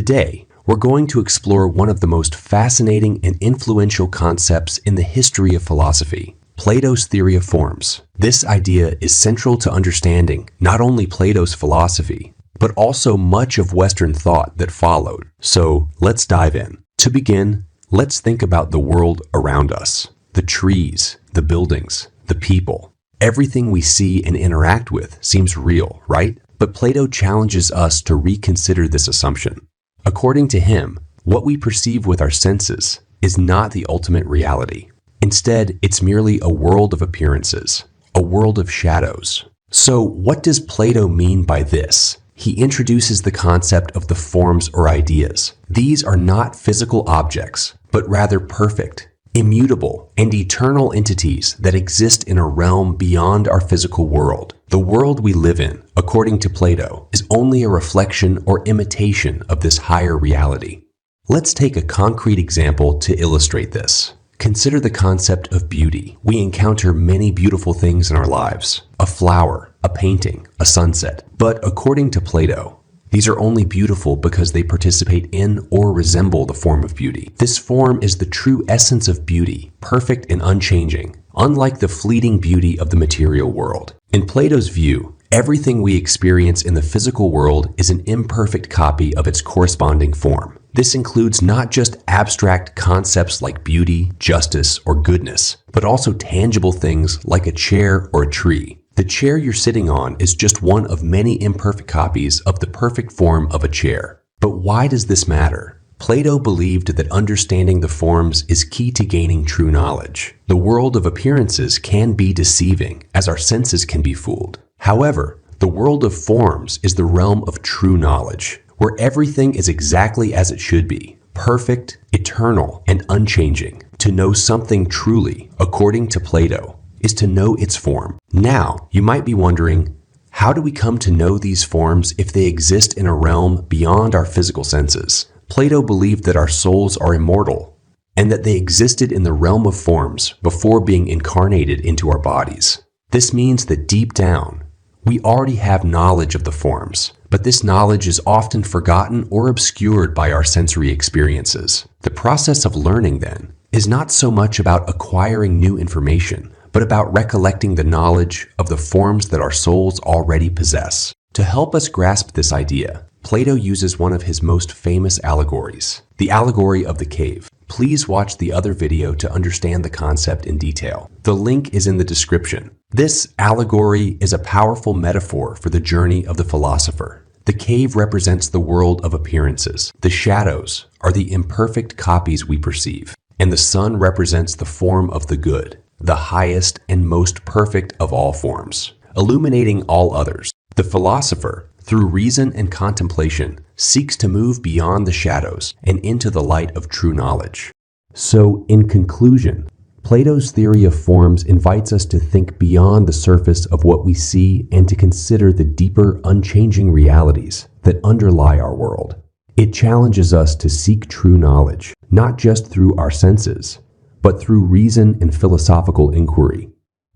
Today, we're going to explore one of the most fascinating and influential concepts in the history of philosophy, Plato's theory of forms. This idea is central to understanding not only Plato's philosophy, but also much of Western thought that followed. So let's dive in. To begin, let's think about the world around us. The trees, the buildings, the people. Everything we see and interact with seems real, right? But Plato challenges us to reconsider this assumption. According to him, what we perceive with our senses is not the ultimate reality. Instead, it's merely a world of appearances, a world of shadows. So what does Plato mean by this? He introduces the concept of the forms or ideas. These are not physical objects, but rather perfect, immutable, and eternal entities that exist in a realm beyond our physical world. The world we live in, according to Plato, is only a reflection or imitation of this higher reality. Let's take a concrete example to illustrate this. Consider the concept of beauty. We encounter many beautiful things in our lives. A flower, a painting, a sunset. But according to Plato, these are only beautiful because they participate in or resemble the form of beauty. This form is the true essence of beauty, perfect and unchanging, unlike the fleeting beauty of the material world. In Plato's view, everything we experience in the physical world is an imperfect copy of its corresponding form. This includes not just abstract concepts like beauty, justice, or goodness, but also tangible things like a chair or a tree. The chair you're sitting on is just one of many imperfect copies of the perfect form of a chair. But why does this matter? Plato believed that understanding the forms is key to gaining true knowledge. The world of appearances can be deceiving, as our senses can be fooled. However, the world of forms is the realm of true knowledge, where everything is exactly as it should be, perfect, eternal, and unchanging. To know something truly, according to Plato, is to know its form. Now, you might be wondering, how do we come to know these forms if they exist in a realm beyond our physical senses? Plato believed that our souls are immortal, and that they existed in the realm of forms before being incarnated into our bodies. This means that deep down, we already have knowledge of the forms, but this knowledge is often forgotten or obscured by our sensory experiences. The process of learning, then, is not so much about acquiring new information, but about recollecting the knowledge of the forms that our souls already possess. To help us grasp this idea, Plato uses one of his most famous allegories, the Allegory of the Cave. Please watch the other video to understand the concept in detail. The link is in the description. This allegory is a powerful metaphor for the journey of the philosopher. The cave represents the world of appearances. The shadows are the imperfect copies we perceive, and the sun represents the form of the good, the highest and most perfect of all forms, illuminating all others. The philosopher, through reason and contemplation, seeks to move beyond the shadows and into the light of true knowledge. So, in conclusion, Plato's theory of forms invites us to think beyond the surface of what we see and to consider the deeper, unchanging realities that underlie our world. It challenges us to seek true knowledge, not just through our senses, but through reason and philosophical inquiry.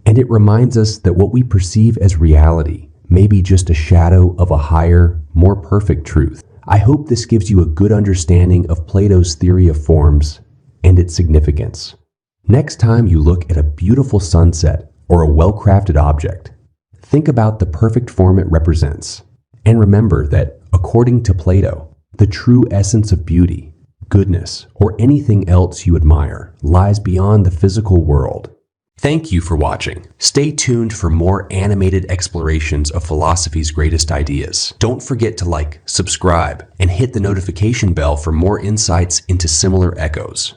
And it reminds us that what we perceive as reality may be just a shadow of a higher, more perfect truth. I hope this gives you a good understanding of Plato's theory of forms and its significance. Next time you look at a beautiful sunset or a well-crafted object, think about the perfect form it represents. And remember that, according to Plato, the true essence of beauty, goodness, or anything else you admire lies beyond the physical world. Thank you for watching. Stay tuned for more animated explorations of philosophy's greatest ideas. Don't forget to like, subscribe, and hit the notification bell for more insights into similar echoes.